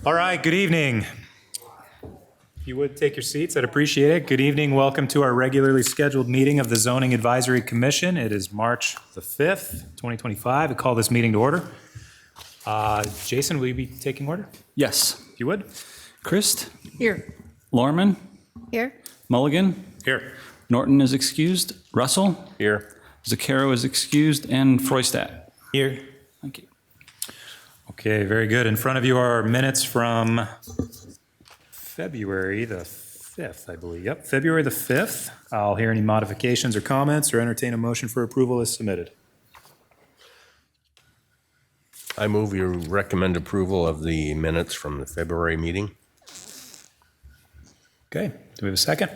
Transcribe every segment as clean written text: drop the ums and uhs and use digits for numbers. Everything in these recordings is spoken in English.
All right, good evening. If you would take your seats, I'd appreciate it. Good evening. Welcome to our regularly scheduled meeting of the Zoning Advisory Commission. It is March the 5th, 2025. I call this meeting to order. Jason, will you be taking order? Yes. If you would. Christ, Here. Lorman, Here. Mulligan, Here. Norton is excused, Russell, Here. Zaccaro is excused, and Froistat. Here. Thank you. Okay, very good. In front of you are minutes from February the 5th, I believe. Yep, February the 5th. I'll hear any modifications or comments or entertain a motion for approval as submitted. I move you recommend approval of the minutes from the February meeting. Okay, do we have a second?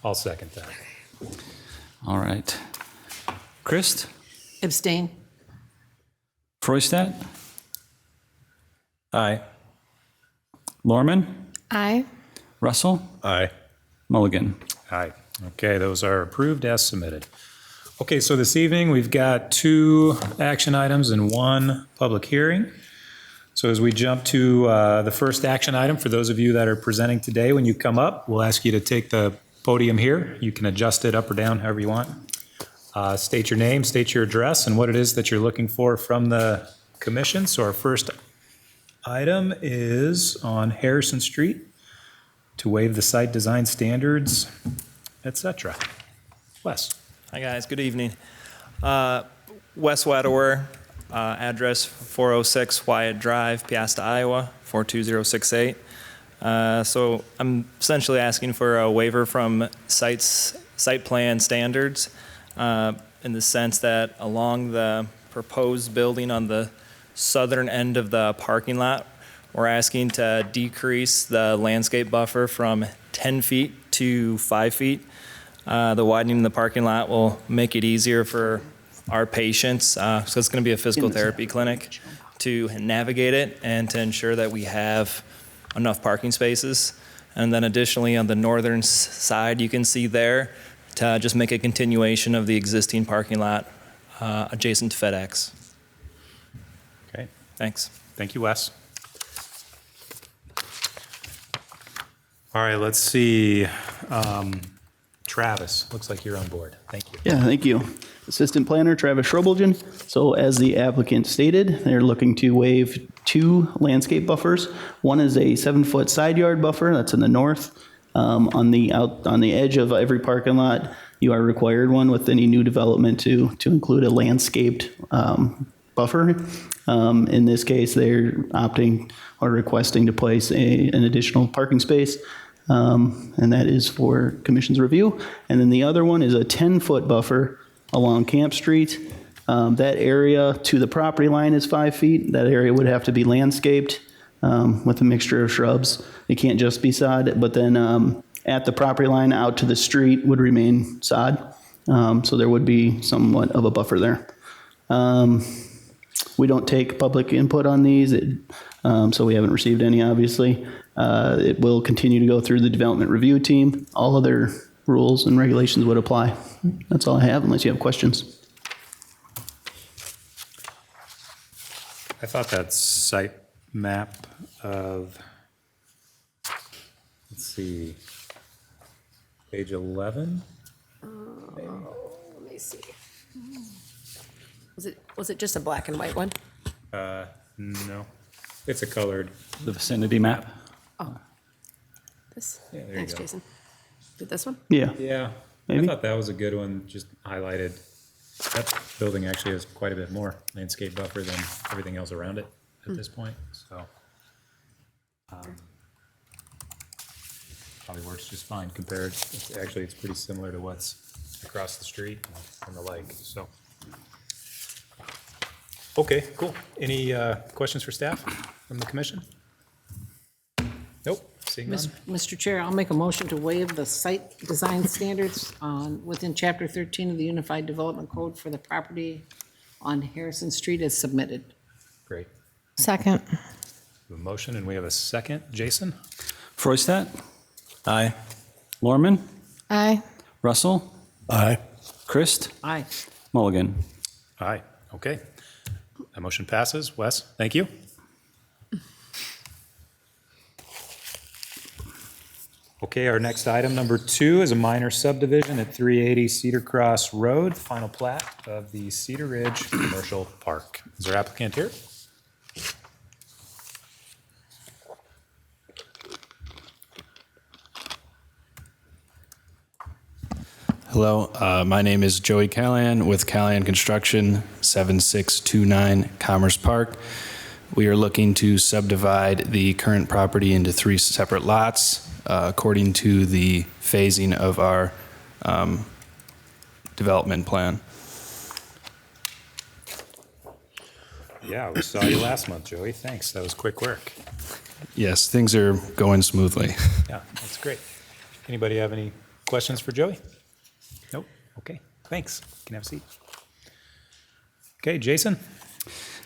I'll second that. All right. Christ, Abstain. Froistat, Aye. Lorman, Aye. Russell, Aye. Mulligan. Aye. Okay, those are approved as submitted. Okay, so this evening, we've got 2 action items and 1 public hearing. So as we jump to the first action item, for those of you that are presenting today, when you come up, we'll ask you to take the podium here. You can adjust it up or down however you want. State your name, state your address, and what it is that you're looking for from the commission. So our first item is on Harrison Street to waive the site design standards, etc. Wes. Hi, guys. Good evening. Wes Wadower, address 406 Wyatt Drive, Piasta, Iowa, 42068. So I'm essentially asking for a waiver from site plan standards in the sense that along the proposed building on the southern end of the parking lot, we're asking to decrease the landscape buffer from 10 feet to 5 feet. The widening of the parking lot will make it easier for our patients, so it's going to be a physical therapy clinic, to navigate it and to ensure that we have enough parking spaces. And then additionally, on the northern side, you can see there, to just make a continuation of the existing parking lot adjacent to FedEx. Okay, Thanks. thank you, Wes. All right, let's see. Travis, looks like you're on board. Thank you. Yeah, thank you. Assistant Planner Travis Schrobelgen. So as the applicant stated, they're looking to waive 2 landscape buffers. One is a 7-foot side yard buffer, that's in the north. On the edge of every parking lot, you are required one with any new development to include a landscaped buffer. In this case, they're opting or requesting to place an additional parking space. And that is for commission's review. And then the other one is a 10-foot buffer along Camp Street. That area to the property line is 5 feet. That area would have to be landscaped with a mixture of shrubs. It can't just be sod, but then at the property line out to the street would remain sod. So there would be somewhat of a buffer there. We don't take public input on these, so we haven't received any, obviously. It will continue to go through the development review team. All other rules and regulations would apply. That's all I have, unless you have questions. I thought that site map of, let's see, page 11? Let me see. Was it just a black and white one? No, it's a colored. The vicinity map. Oh. This? Yeah, there you Thanks, go. Jason. Did this one? Yeah. Yeah, Maybe. I thought that was a good one, just highlighted. That building actually has quite a bit more landscape buffer than everything else around it at this point, so. Probably works just fine compared, actually, it's pretty similar to what's across the street and the lake, so. Okay, cool. Any questions for staff from the commission? Nope, seeing none. Mr. Chair, I'll make a motion to waive the site design standards within Chapter 13 of the Unified Development Code for the property on Harrison Street as submitted. Great. Second. We have a motion and we have a second. Jason? Froistat, Aye. Lorman, Aye. Russell, Aye. Christ, Aye. Mulligan. Aye, okay. That motion passes. Wes, thank you. Okay, our next item, number 2, is a minor subdivision at 380 Cedar Cross Road, final plat of the Cedar Ridge Commercial Park. Is our applicant here? Hello, my name is Joey Callahan with Callahan Construction, 7629 Commerce Park. We are looking to subdivide the current property into 3 separate lots according to the phasing of our development plan. Yeah, we saw you last month, Joey. Thanks. That was quick work. Yes, things are going smoothly. Yeah, that's great. Anybody have any questions for Joey? Nope. Okay, thanks. You can have a seat. Okay, Jason?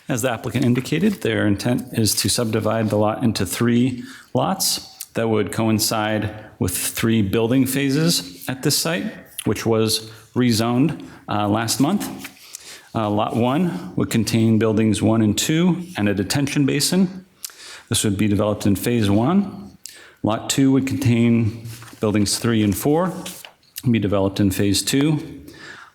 As the applicant indicated, their intent is to subdivide the lot into 3 lots that would coincide with 3 building phases at this site, which was rezoned last month. Lot 1 would contain buildings 1 and 2 and a detention basin. This would be developed in phase 1. Lot 2 would contain buildings 3 and 4, and be developed in phase 2.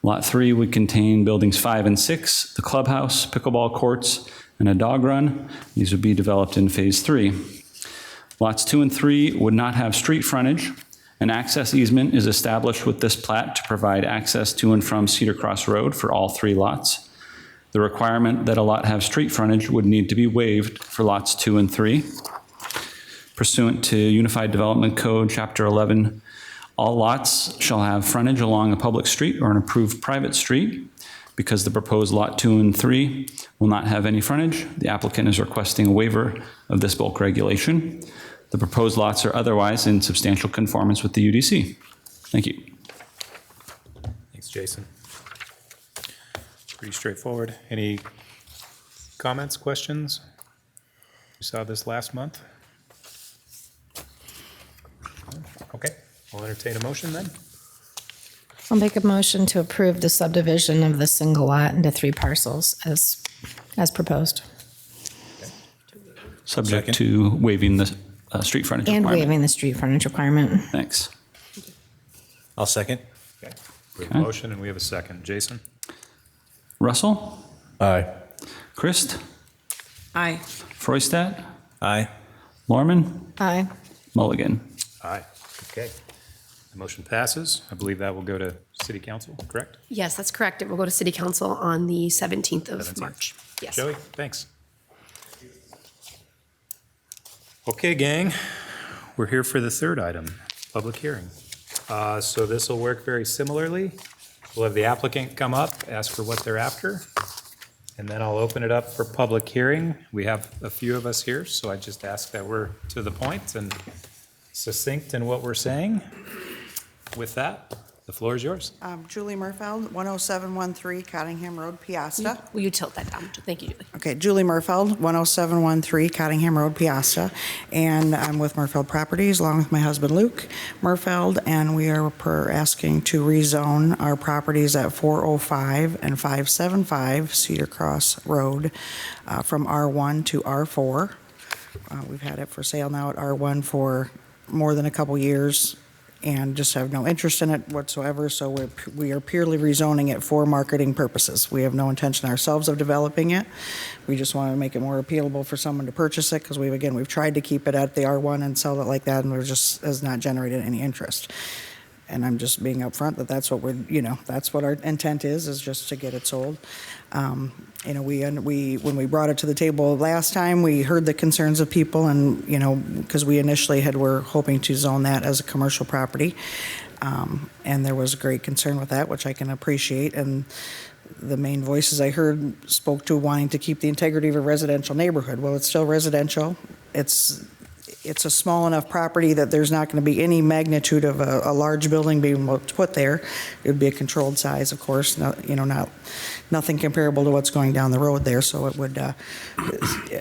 Lot 3 would contain buildings 5 and 6, the clubhouse, pickleball courts, and a dog run. These would be developed in phase 3. Lots 2 and 3 would not have street frontage. An access easement is established with this plat to provide access to and from Cedar Cross Road for all 3 lots. The requirement that a lot have street frontage would need to be waived for lots 2 and 3. Pursuant to Unified Development Code, Chapter 11, all lots shall have frontage along a public street or an approved private street. Because the proposed lot 2 and 3 will not have any frontage, the applicant is requesting a waiver of this bulk regulation. The proposed lots are otherwise in substantial conformance with the UDC. Thank you. Thanks, Jason. Pretty straightforward. Any comments, questions? We saw this last month. Okay, I'll entertain a motion then. I'll make a motion to approve the subdivision of the single lot into 3 parcels as proposed. Subject to waiving the street frontage And requirement. waiving the street frontage requirement. Thanks. I'll second. Okay. We have a motion and we have a second. Jason? Russell? Aye. Christ? Aye. Froistat? Aye. Lorman? Aye. Mulligan? Aye. Okay. The motion passes. I believe that will go to city council, correct? Yes, that's correct. It will go to city council on the 17th of 17th. March. Yes. Joey, thanks. Okay, gang, we're here for the 3rd item, public hearing. So this will work very similarly. We'll have the applicant come up, ask for what they're after, and then I'll open it up for public hearing. We have a few of us here, so I just ask that we're to the point and succinct in what we're saying. With that, the floor is yours. Julie Murfeld, 10713 Cottingham Road, Piasta. Will you tilt that down? Thank you, Julie. Okay, Julie Murfeld, 10713 Cottingham Road, Piasta. And I'm with Murfeld Properties, along with my husband Luke Murfeld, and we are asking to rezone our properties at 405 and 575 Cedar Cross Road from R1 to R4. We've had it for sale now at R1 for more than a couple years, and just have no interest in it whatsoever, so we are purely rezoning it for marketing purposes. We have no intention ourselves of developing it. We just want to make it more appealable for someone to purchase it, because we've tried to keep it at the R1 and sell it like that, and it just has not generated any interest. And I'm just being upfront that that's what that's what our intent is just to get it sold. When we brought it to the table last time, we heard the concerns of people, and because we initially were hoping to zone that as a commercial property, and there was a great concern with that, which I can appreciate. And the main voices I heard spoke to wanting to keep the integrity of a residential neighborhood. Well, it's still residential. It's a small enough property that there's not going to be any magnitude of a large building being put there. It would be a controlled size, of course, nothing comparable to what's going down the road there. So it would,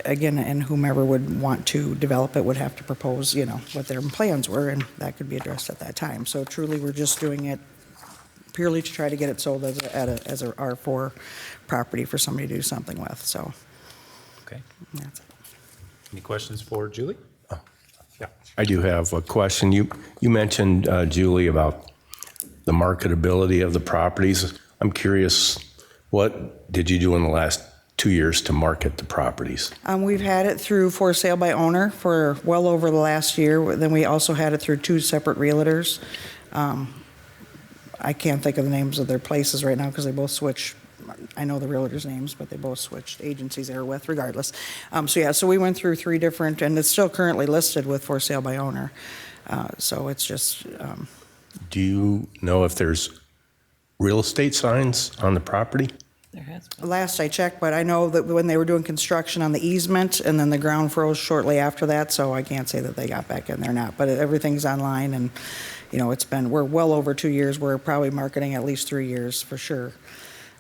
again, and whomever would want to develop it would have to propose, what their plans were, and that could be addressed at that time. So truly, we're just doing it purely to try to get it sold as a R4 property for somebody to do something with. So Okay. That's it. Any questions for Julie? Yeah. I do have a question. You mentioned, Julie, about the marketability of the properties. I'm curious, what did you do in the last 2 years to market the properties? We've had it through for sale by owner for well over the last year. Then we also had it through 2 separate realtors. I can't think of the names of their places right now because they both switch. I know the realtors' names, but they both switched agencies they were with regardless. So we went through 3 different, and it's still currently listed with for sale by owner. So it's just, Do you know if there's real estate signs on the property? There has been. last I checked, but I know that when they were doing construction on the easement, and then the ground froze shortly after that, so I can't say that they got back in there or not. But everything's online, and, you know, we're well over 2 years. We're probably marketing at least 3 years for sure.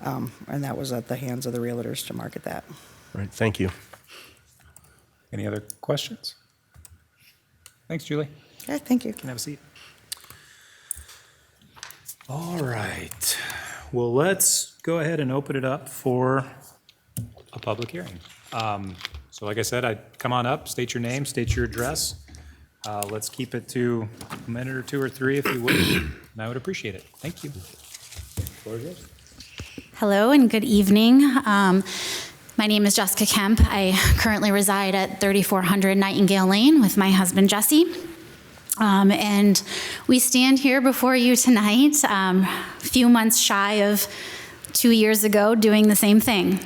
And that was at the hands of the realtors to market that. All right, thank you. Any other questions? Thanks, Julie. Okay, thank you. You can have a seat. All right. Well, let's go ahead and open it up for a public hearing. So like I said, I'd come on up, state your name, state your address. Let's keep it to a minute or 2 or 3 if you would, and I would appreciate it. Thank you. Floor is yours. Hello and good evening. My name is Jessica Kemp. I currently reside at 3400 Nightingale Lane with my husband, Jesse. And we stand here before you tonight, a few months shy of 2 years ago, doing the same thing.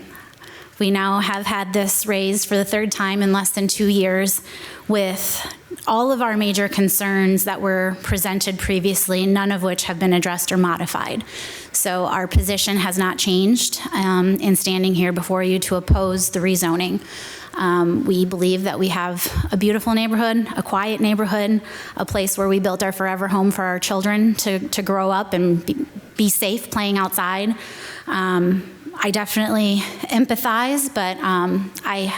We now have had this raised for the 3rd time in less than 2 years, with all of our major concerns that were presented previously, none of which have been addressed or modified. So our position has not changed in standing here before you to oppose the rezoning. We believe that we have a beautiful neighborhood, a quiet neighborhood, a place where we built our forever home for our children to grow up and be safe playing outside. I definitely empathize, but I,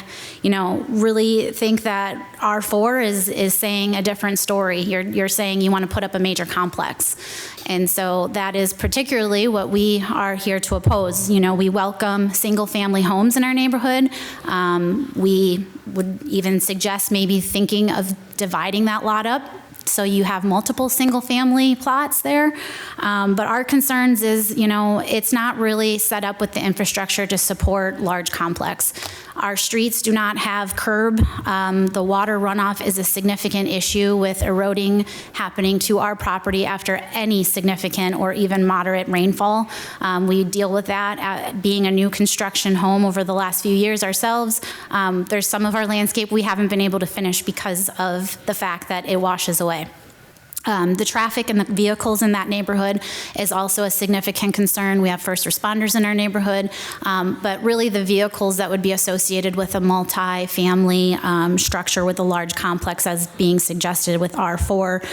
really think that R4 is saying a different story. You're saying you want to put up a major complex. And so that is particularly what we are here to oppose. We welcome single-family homes in our neighborhood. We would even suggest maybe thinking of dividing that lot up so you have multiple single-family plots there. But our concerns is, it's not really set up with the infrastructure to support large complex. Our streets do not have curb. The water runoff is a significant issue with eroding happening to our property after any significant or even moderate rainfall. We deal with that being a new construction home over the last few years ourselves. There's some of our landscape we haven't been able to finish because of the fact that it washes away. The traffic and the vehicles in that neighborhood is also a significant concern. We have first responders in our neighborhood, but really the vehicles that would be associated with a multi-family structure with a large complex as being suggested with R4,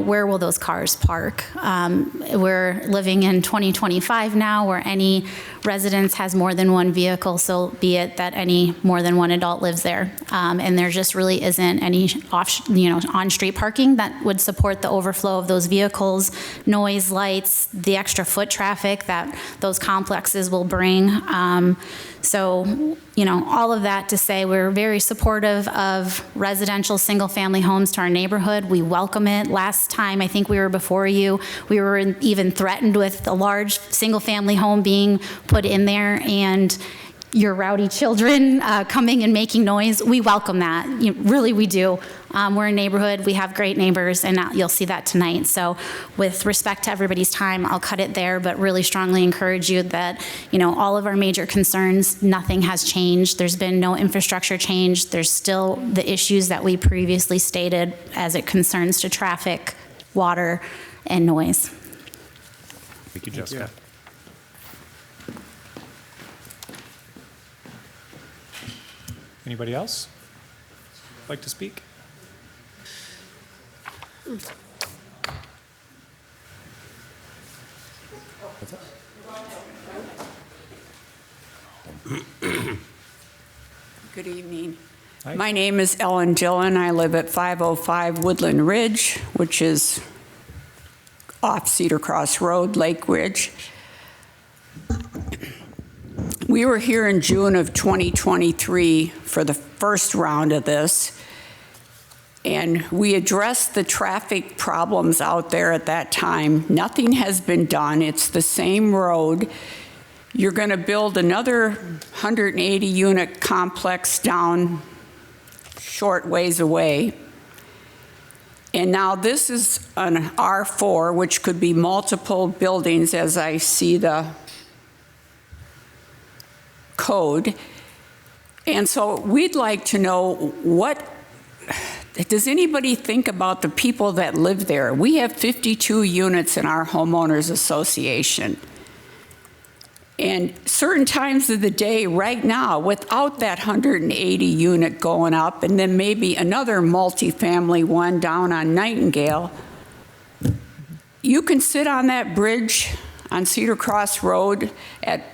where will those cars park? We're living in 2025 now where any residence has more than one vehicle, so be it that any more than one adult lives there. And there just really isn't any on-street parking that would support the overflow of those vehicles, noise, lights, the extra foot traffic that those complexes will bring. So, all of that to say we're very supportive of residential single-family homes to our neighborhood. We welcome it. Last time I think we were before you, we were even threatened with a large single-family home being put in there and your rowdy children coming and making noise. We welcome that. Really, we do. We're a neighborhood. We have great neighbors, and you'll see that tonight. So with respect to everybody's time, I'll cut it there, but really strongly encourage you that, all of our major concerns, nothing has changed. There's been no infrastructure change. There's still the issues that we previously stated as it concerns to traffic, water, and noise. Thank you, Jessica. Anybody else like to speak? Good evening. Hi. My name is Ellen Gillen. I live at 505 Woodland Ridge, which is off Cedar Cross Road, Lake Ridge. We were here in June of 2023 for the first round of this, and we addressed the traffic problems out there at that time. Nothing has been done. It's the same road. You're going to build another 180-unit complex down short ways away. And now this is an R4, which could be multiple buildings as I see the code. And so we'd like to know does anybody think about the people that live there? We have 52 units in our homeowners association. And certain times of the day right now, without that 180 unit going up, and then maybe another multifamily one down on Nightingale, you can sit on that bridge on Cedar Cross Road at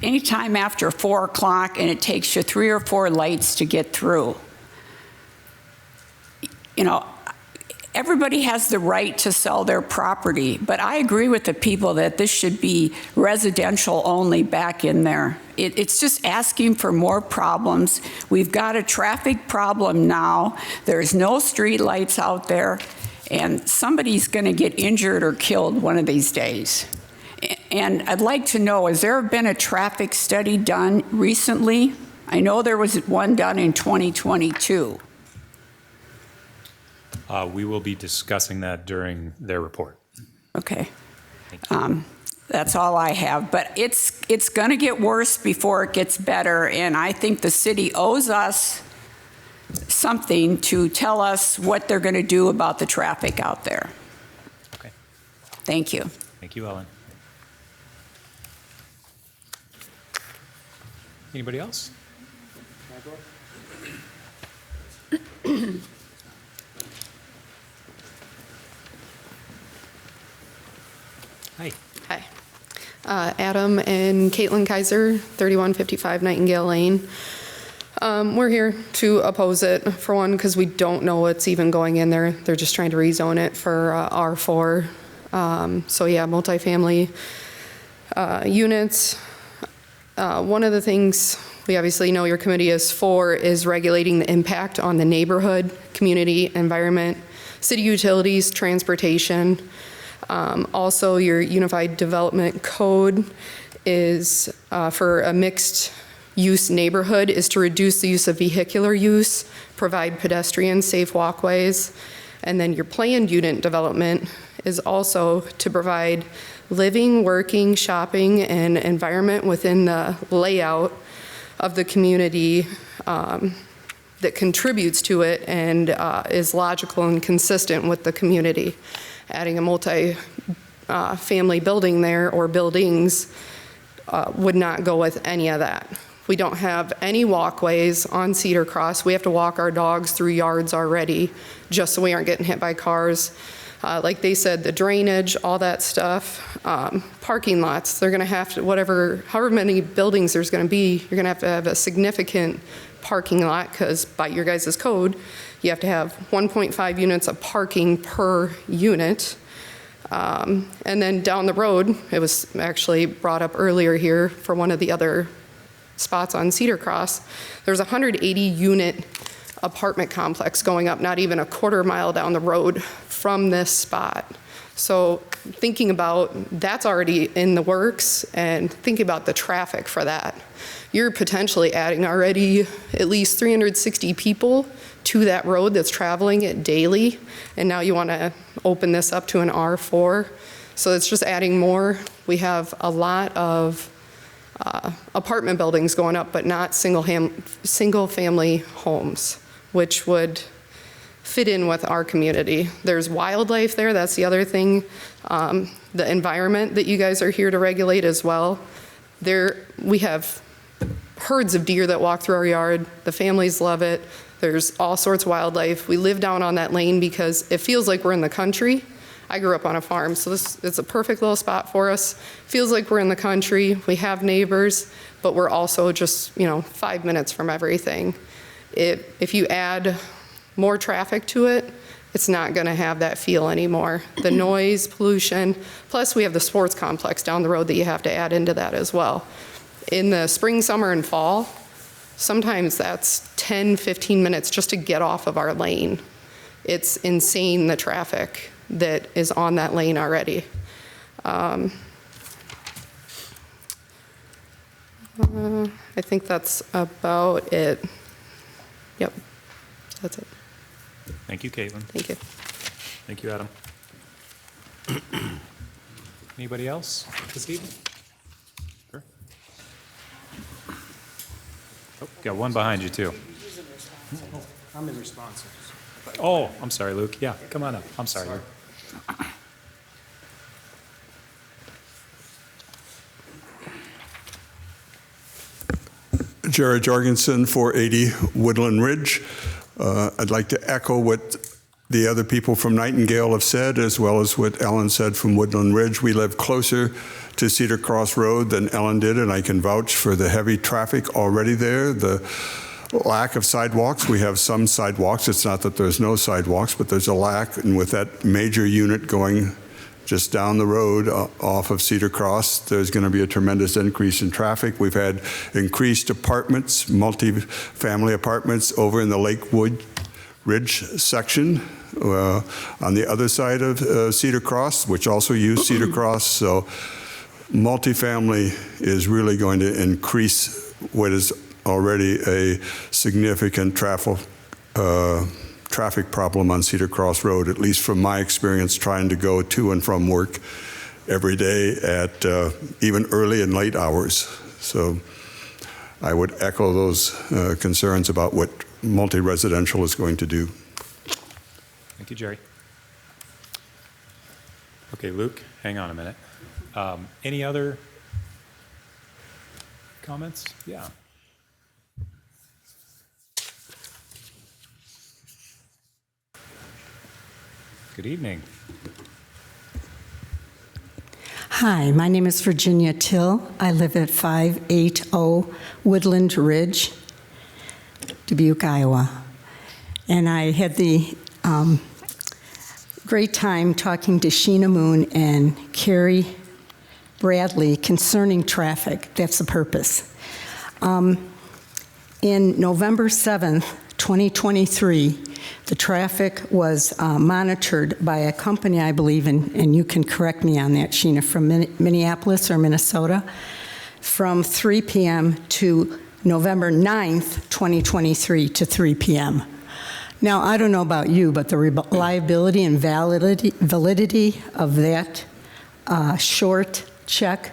any time after 4 o'clock, and it takes you 3 or 4 lights to get through. You know, everybody has the right to sell their property, but I agree with the people that this should be residential only back in there. It's just asking for more problems. We've got a traffic problem now. There's no street lights out there, and somebody's going to get injured or killed one of these days. And I'd like to know, has there been a traffic study done recently? I know there was one done in 2022. We will be discussing that during their report. Okay. That's all I have. But it's going to get worse before it gets better, and I think the city owes us something to tell us what they're going to do about the traffic out there. Okay. Thank you. Thank you, Ellen. Anybody else? Hi. Hi. Adam and Caitlin Kaiser, 3155 Nightingale Lane. We're here to oppose it, for one, because we don't know what's even going in there. They're just trying to rezone it for R4. So yeah, multifamily units. One of the things we obviously know your committee is for is regulating the impact on the neighborhood, community, environment, city utilities, transportation. Also, your Unified Development Code is for a mixed use neighborhood is to reduce the use of vehicular use, provide pedestrian safe walkways, and then your planned unit development is also to provide living, working, shopping, and environment within the layout of the community that contributes to it and is logical and consistent with the community. Adding a multi-family building there or buildings would not go with any of that. We don't have any walkways on Cedar Cross. We have to walk our dogs through yards already just so we aren't getting hit by cars. Like they said, the drainage, all that stuff. Parking lots, they're gonna have to, however many buildings there's gonna be, you're gonna have a significant parking lot because by your guys' code, you have to have 1.5 units of parking per unit. And then down the road, it was actually brought up earlier here for one of the other spots on Cedar Cross, there's a 180 unit apartment complex going up not even a quarter mile down the road from this spot. So thinking about that's already in the works and thinking about the traffic for that, you're potentially adding already at least 360 people to that road that's traveling it daily. And now you want to open this up to an R4. So it's just adding more. We have a lot of apartment buildings going up, but not single family homes, which would fit in with our community. There's wildlife there, that's the other thing. The environment that you guys are here to regulate as well. We have herds of deer that walk through our yard. The families love it. There's all sorts of wildlife. We live down on that lane because it feels like we're in the country. I grew up on a farm, so it's a perfect little spot for us. Feels like we're in the country. We have neighbors, but we're also just, 5 minutes from everything. If you add more traffic to it, it's not going to have that feel anymore. The noise, pollution, plus we have the sports complex down the road that you have to add into that as well. In the spring, summer, and fall, sometimes that's 10, 15 minutes just to get off of our lane. It's insane, the traffic that is on that lane already. I think that's about it. Yep, that's it. Thank you, Caitlin. Thank you. Thank you, Adam. Anybody else this evening? Sure. Oh, got one behind you, too. I'm in response. Oh, I'm sorry, Luke. Yeah, come on up. I'm sorry, Luke. Jared Jorgensen, 480 Woodland Ridge. I'd like to echo what the other people from Nightingale have said, as well as what Ellen said from Woodland Ridge. We live closer to Cedar Cross Road than Ellen did, and I can vouch for the heavy traffic already there. The lack of sidewalks. We have some sidewalks. It's not that there's no sidewalks, but there's a lack. And with that major unit going just down the road off of Cedar Cross, there's going to be a tremendous increase in traffic. We've had increased apartments, multi-family apartments over in the Lakewood Ridge section on the other side of Cedar Cross, which also use Cedar Cross. So multifamily is really going to increase what is already a significant traffic problem on Cedar Cross Road, at least from my experience trying to go to and from work every day at even early and late hours. So I would echo those concerns about what multi-residential is going to do. Thank you, Jerry. Okay, Luke, hang on a minute. Any other comments? Yeah. Good evening. Hi, my name is Virginia Till. I live at 580 Woodland Ridge, Dubuque, Iowa. And I had the great time talking to Sheena Moon and Carrie Bradley concerning traffic. That's the purpose. In November 7th, 2023, the traffic was monitored by a company, I believe, and you can correct me on that, Sheena, from Minneapolis or Minnesota, from 3 p.m. to November 9th, 2023 to 3 p.m. Now, I don't know about you, but the reliability and validity of that short check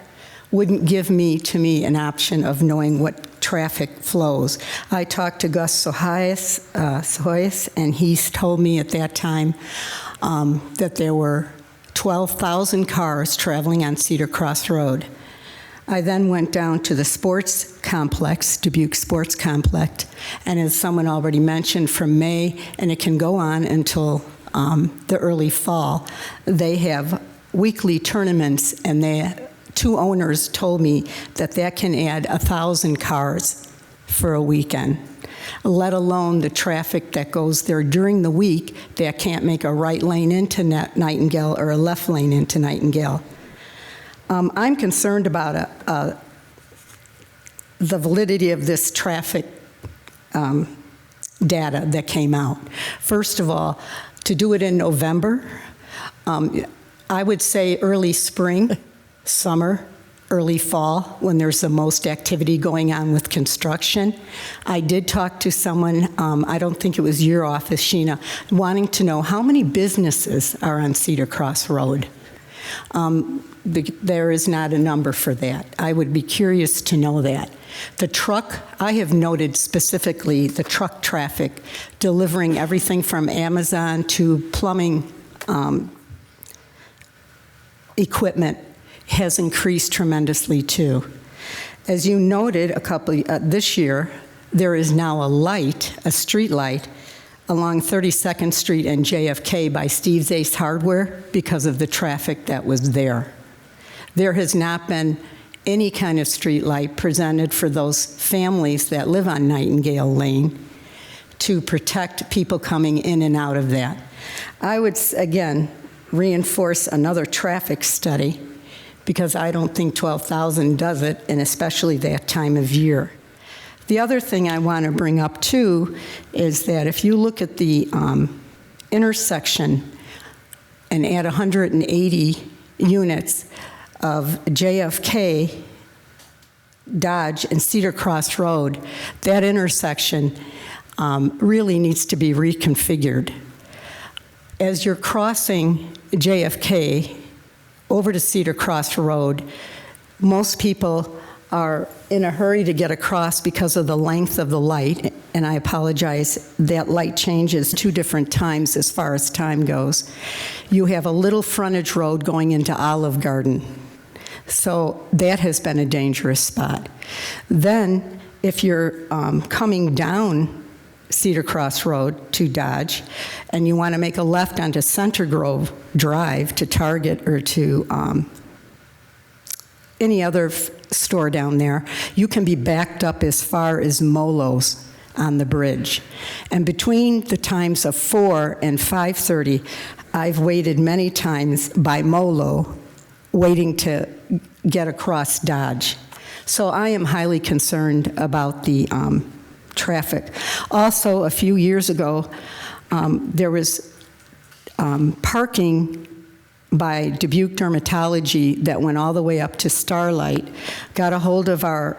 wouldn't give to me an option of knowing what traffic flows. I talked to Gus Sohoyas, and he's told me at that time that there were 12,000 cars traveling on Cedar Cross Road. I then went down to the sports complex, Dubuque Sports Complex, and as someone already mentioned, from May, and it can go on until the early fall, they have weekly tournaments, and two owners told me that can add 1,000 cars for a weekend, let alone the traffic that goes there during the week that can't make a right lane into Nightingale or a left lane into Nightingale. I'm concerned about the validity of this traffic data that came out. First of all, to do it in November, I would say early spring, summer, early fall, when there's the most activity going on with construction. I did talk to someone, I don't think it was your office, Sheena, wanting to know how many businesses are on Cedar Cross Road. There is not a number for that. I would be curious to know that. The truck, I have noted specifically the truck traffic delivering everything from Amazon to plumbing equipment has increased tremendously too. As you noted, this year, there is now a street light along 32nd Street and JFK by Steve's Ace Hardware because of the traffic that was there. There has not been any kind of street light presented for those families that live on Nightingale Lane to protect people coming in and out of that. I would, again, reinforce another traffic study because I don't think 12,000 does it, and especially that time of year. The other thing I want to bring up too is that if you look at the intersection and add 180 units of JFK, Dodge, and Cedar Cross Road, that intersection really needs to be reconfigured. As you're crossing JFK over to Cedar Cross Road, most people are in a hurry to get across because of the length of the light, and I apologize, that light changes 2 different times as far as time goes. You have a little frontage road going into Olive Garden, so that has been a dangerous spot. Then, if you're coming down Cedar Cross Road to Dodge, and you want to make a left onto Center Grove Drive to Target or to any other store down there, you can be backed up as far as Molo's on the bridge. And between the times of 4 and 5:30, I've waited many times by Molo, waiting to get across Dodge. So I am highly concerned about the traffic. Also, a few years ago, there was parking by Dubuque Dermatology that went all the way up to Starlight, got a hold of our,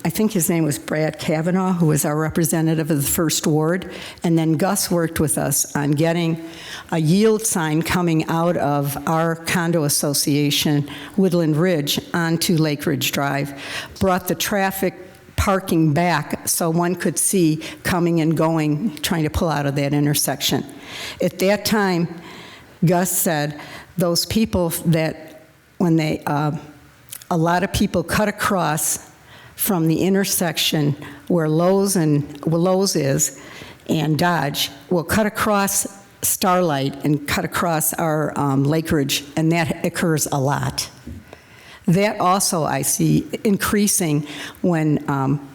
I think his name was Brad Kavanaugh, who was our representative of the First Ward, and then Gus worked with us on getting a yield sign coming out of our condo association, Woodland Ridge, onto Lake Ridge Drive, brought the traffic parking back so one could see coming and going, trying to pull out of that intersection. At that time, Gus said those people that when they, a lot of people cut across from the intersection where Lowe's is and Dodge will cut across Starlight and cut across our Lake Ridge, and that occurs a lot. That also I see increasing when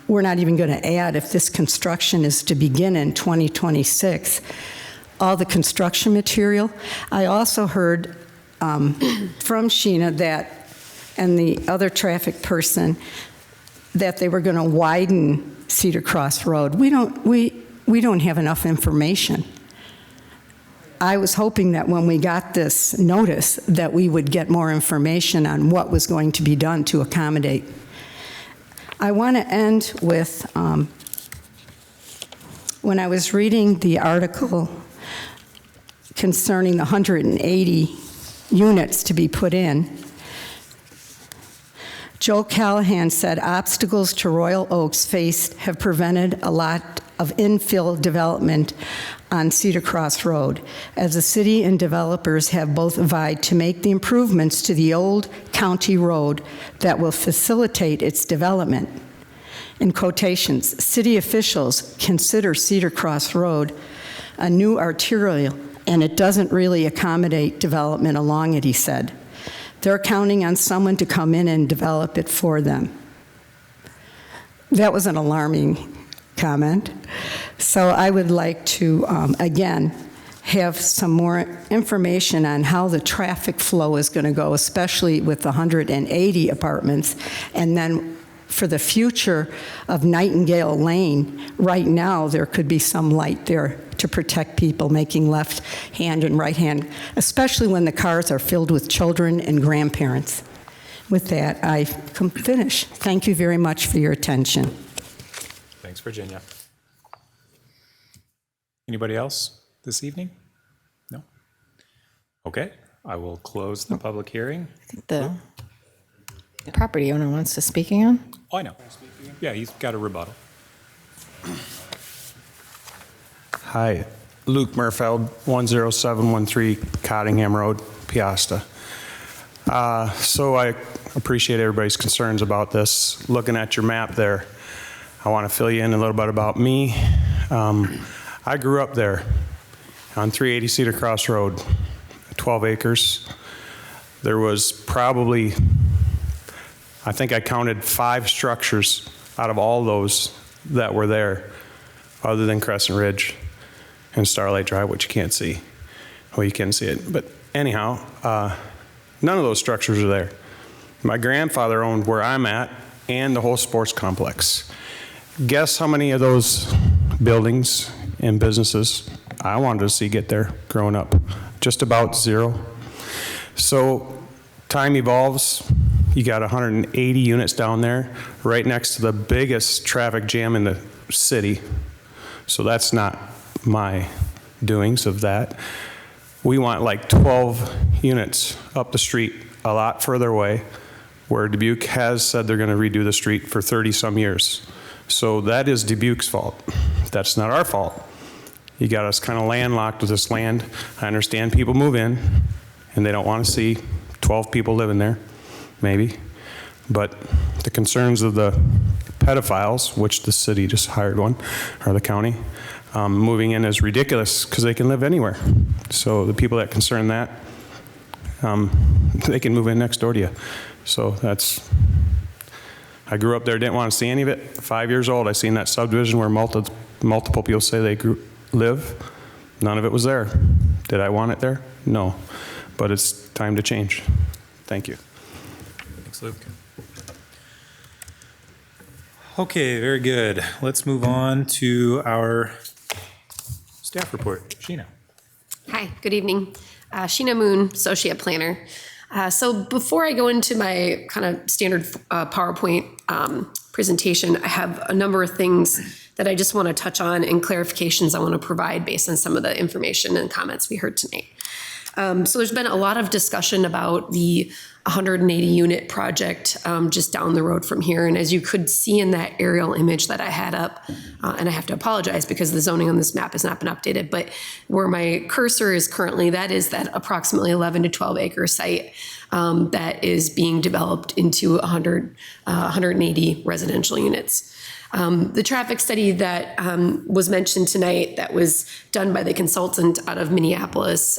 we're not even going to add, if this construction is to begin in 2026, all the construction material. I also heard from Sheena that, and the other traffic person, that they were going to widen Cedar Cross Road. We don't have enough information. I was hoping that when we got this notice that we would get more information on what was going to be done to accommodate. I want to end with, when I was reading the article concerning the 180 units to be put in, Joe Callahan said obstacles to Royal Oaks faced have prevented a lot of infill development on Cedar Cross Road, as the city and developers have both vied to make the improvements to the old county road that will facilitate its development. In quotations, city officials consider Cedar Cross Road a new arterial, and it doesn't really accommodate development along it, he said. They're counting on someone to come in and develop it for them. That was an alarming comment. So I would like to, again, have some more information on how the traffic flow is going to go, especially with the 180 apartments. And then for the future of Nightingale Lane, right now there could be some light there to protect people making left hand and right hand, especially when the cars are filled with children and grandparents. With that, I can finish. Thank you very much for your attention. Thanks, Virginia. Anybody else this evening? No? Okay, I will close the public hearing. The property owner wants to speak again? Oh, I know. Yeah, he's got a rebuttal. Hi, Luke Murfeld, 10713 Cottingham Road, Piasta. So I appreciate everybody's concerns about this. Looking at your map there, I want to fill you in a little bit about me. I grew up there on 380 Cedar Cross Road, 12 acres. There was probably, I think I counted 5 structures out of all those that were there, other than Crescent Ridge and Starlight Drive, which you can't see. Well, you can see it. But anyhow, none of those structures are there. My grandfather owned where I'm at and the whole sports complex. Guess how many of those buildings and businesses I wanted to see get there growing up? Just about zero. So time evolves. You got 180 units down there right next to the biggest traffic jam in the city. So that's not my doings of that. We want like 12 units up the street, a lot further away, where Dubuque has said they're going to redo the street for 30-some years. So that is Dubuque's fault. That's not our fault. You got us kind of landlocked with this land. I understand people move in, and they don't want to see 12 people living there, maybe. But the concerns of the pedophiles, which the city just hired one, or the county, moving in is ridiculous because they can live anywhere. So the people that concern that, they can move in next door to you. So that's, I grew up there, didn't want to see any of it. 5 years old, I seen that subdivision where multiple people say they live. None of it was there. Did I want it there? No. But it's time to change. Thank you. Thanks, Luke. Okay, very good. Let's move on to our staff report. Sheena. Hi, good evening. Sheena Moon, Associate Planner. So before I go into my kind of standard PowerPoint presentation, I have a number of things that I just want to touch on and clarifications I want to provide based on some of the information and comments we heard tonight. So there's been a lot of discussion about the 180 unit project just down the road from here. And as you could see in that aerial image that I had up, and I have to apologize because the zoning on this map has not been updated, but where my cursor is currently, that is that approximately 11 to 12 acre site that is being developed into 180 residential units. The traffic study that was mentioned tonight that was done by the consultant out of Minneapolis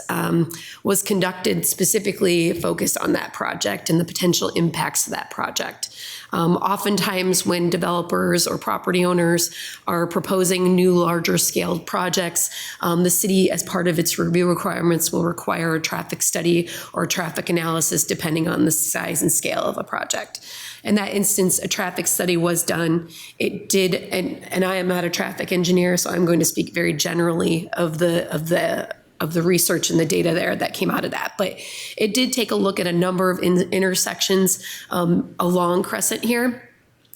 was conducted specifically focused on that project and the potential impacts of that project. Oftentimes when developers or property owners are proposing new larger scaled projects, the city as part of its review requirements will require a traffic study or traffic analysis depending on the size and scale of a project. In that instance, a traffic study was done. It did, and I am not a traffic engineer, so I'm going to speak very generally of the research and the data there that came out of that. But it did take a look at a number of intersections along Crescent here.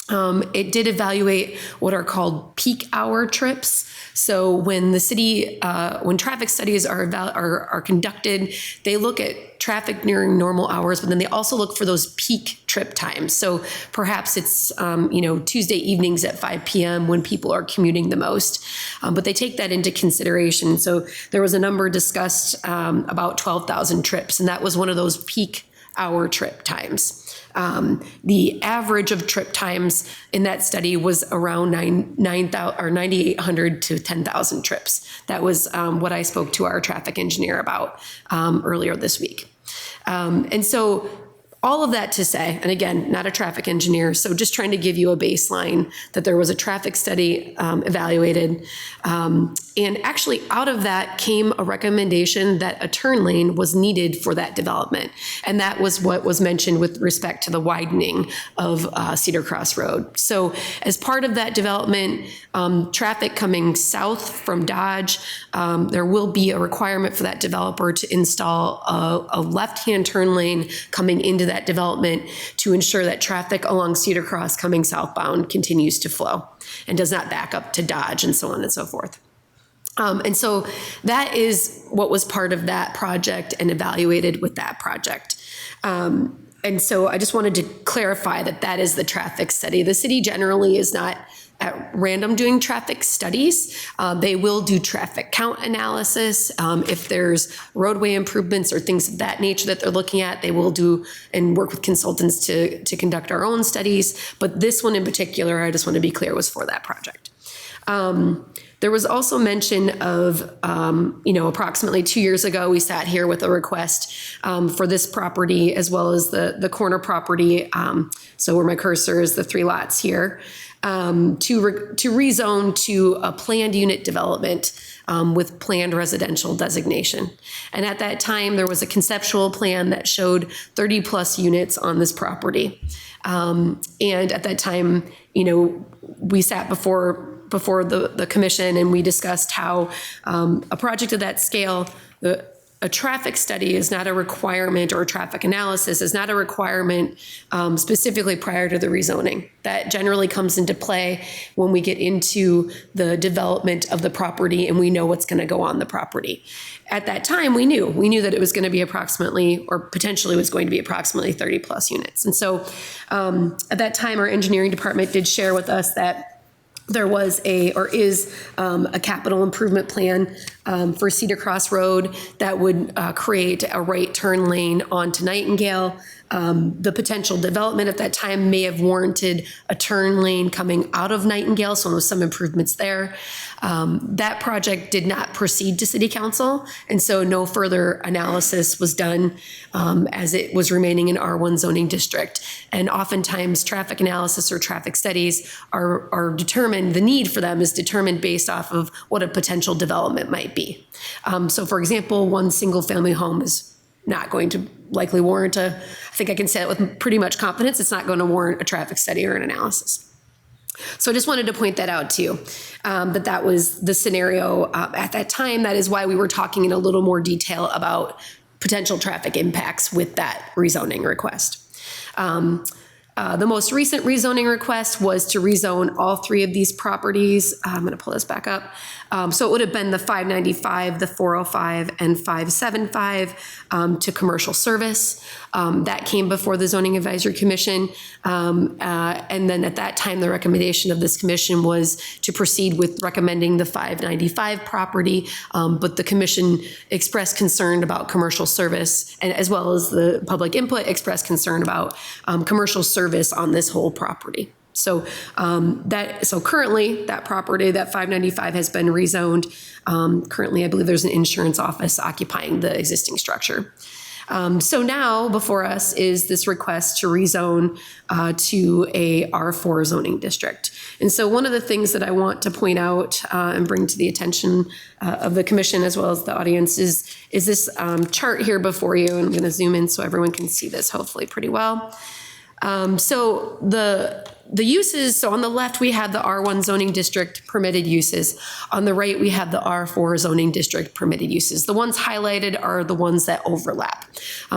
It did evaluate what are called peak hour trips. So when the city, when traffic studies are conducted, they look at traffic during normal hours, but then they also look for those peak trip times. So perhaps it's, Tuesday evenings at 5 p.m. when people are commuting the most, but they take that into consideration. So there was a number discussed about 12,000 trips, and that was one of those peak hour trip times. The average of trip times in that study was around 9,800 to 10,000 trips. That was what I spoke to our traffic engineer about earlier this week. And so all of that to say, and again, not a traffic engineer, so just trying to give you a baseline that there was a traffic study evaluated. And actually out of that came a recommendation that a turn lane was needed for that development. And that was what was mentioned with respect to the widening of Cedar Cross Road. So as part of that development, traffic coming south from Dodge, there will be a requirement for that developer to install a left-hand turn lane coming into that development to ensure that traffic along Cedar Cross coming southbound continues to flow and does not back up to Dodge and so on and so forth. And so that is what was part of that project and evaluated with that project. And so I just wanted to clarify that that is the traffic study. The city generally is not at random doing traffic studies. They will do traffic count analysis. If there's roadway improvements or things of that nature that they're looking at, they will do and work with consultants to conduct our own studies. But this one in particular, I just want to be clear, was for that project. There was also mention of, approximately 2 years ago, we sat here with a request for this property as well as the corner property. So where my cursor is, the 3 lots here, to rezone to a planned unit development with planned residential designation. And at that time, there was a conceptual plan that showed 30 plus units on this property. And at that time, we sat before the commission and we discussed how a project of that scale, a traffic study is not a requirement, or a traffic analysis is not a requirement specifically prior to the rezoning. That generally comes into play when we get into the development of the property and we know what's going to go on the property. At that time, we knew that it was going to be approximately, or potentially was going to be approximately 30 plus units. And so at that time, our engineering department did share with us that there was is a capital improvement plan for Cedar Cross Road that would create a right turn lane onto Nightingale. The potential development at that time may have warranted a turn lane coming out of Nightingale, so there was some improvements there. That project did not proceed to City Council, and so no further analysis was done as it was remaining in R1 zoning district. And oftentimes traffic analysis or traffic studies are determined, the need for them is determined based off of what a potential development might be. So for example, one single family home is not going to likely warrant I think I can say it with pretty much confidence, it's not going to warrant a traffic study or an analysis. So I just wanted to point that out to you, that was the scenario at that time. That is why we were talking in a little more detail about potential traffic impacts with that rezoning request. The most recent rezoning request was to rezone all 3 of these properties. I'm going to pull this back up. So it would have been the 595, the 405, and 575 to commercial service. That came before the Zoning Advisory Commission. And then at that time, the recommendation of this commission was to proceed with recommending the 595 property. But the commission expressed concern about commercial service, and as well as the public input expressed concern about commercial service on this whole property. So currently that property, that 595, has been rezoned. Currently, I believe there's an insurance office occupying the existing structure. So now before us is this request to rezone to a R4 zoning district. And so one of the things that I want to point out and bring to the attention of the commission as well as the audience is this chart here before you. And I'm going to zoom in so everyone can see this hopefully pretty well. So the uses, so on the left, we have the R1 zoning district permitted uses. On the right, we have the R4 zoning district permitted uses. The ones highlighted are the ones that overlap.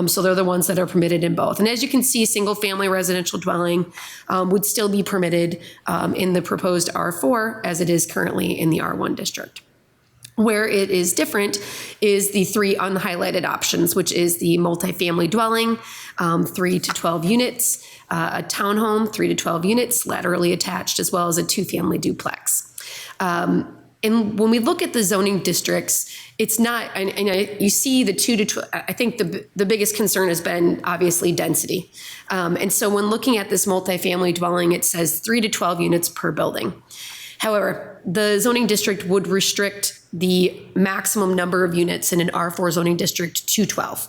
So they're the ones that are permitted in both. And as you can see, single family residential dwelling would still be permitted in the proposed R4 as it is currently in the R1 district. Where it is different is the 3 unhighlighted options, which is the multifamily dwelling, 3 to 12 units, a townhome, 3 to 12 units, laterally attached, as well as a 2-family duplex. And when we look at the zoning districts, it's not, you see the 2 to 12, I think the biggest concern has been obviously density. And so when looking at this multifamily dwelling, it says 3 to 12 units per building. However, the zoning district would restrict the maximum number of units in an R4 zoning district to 12.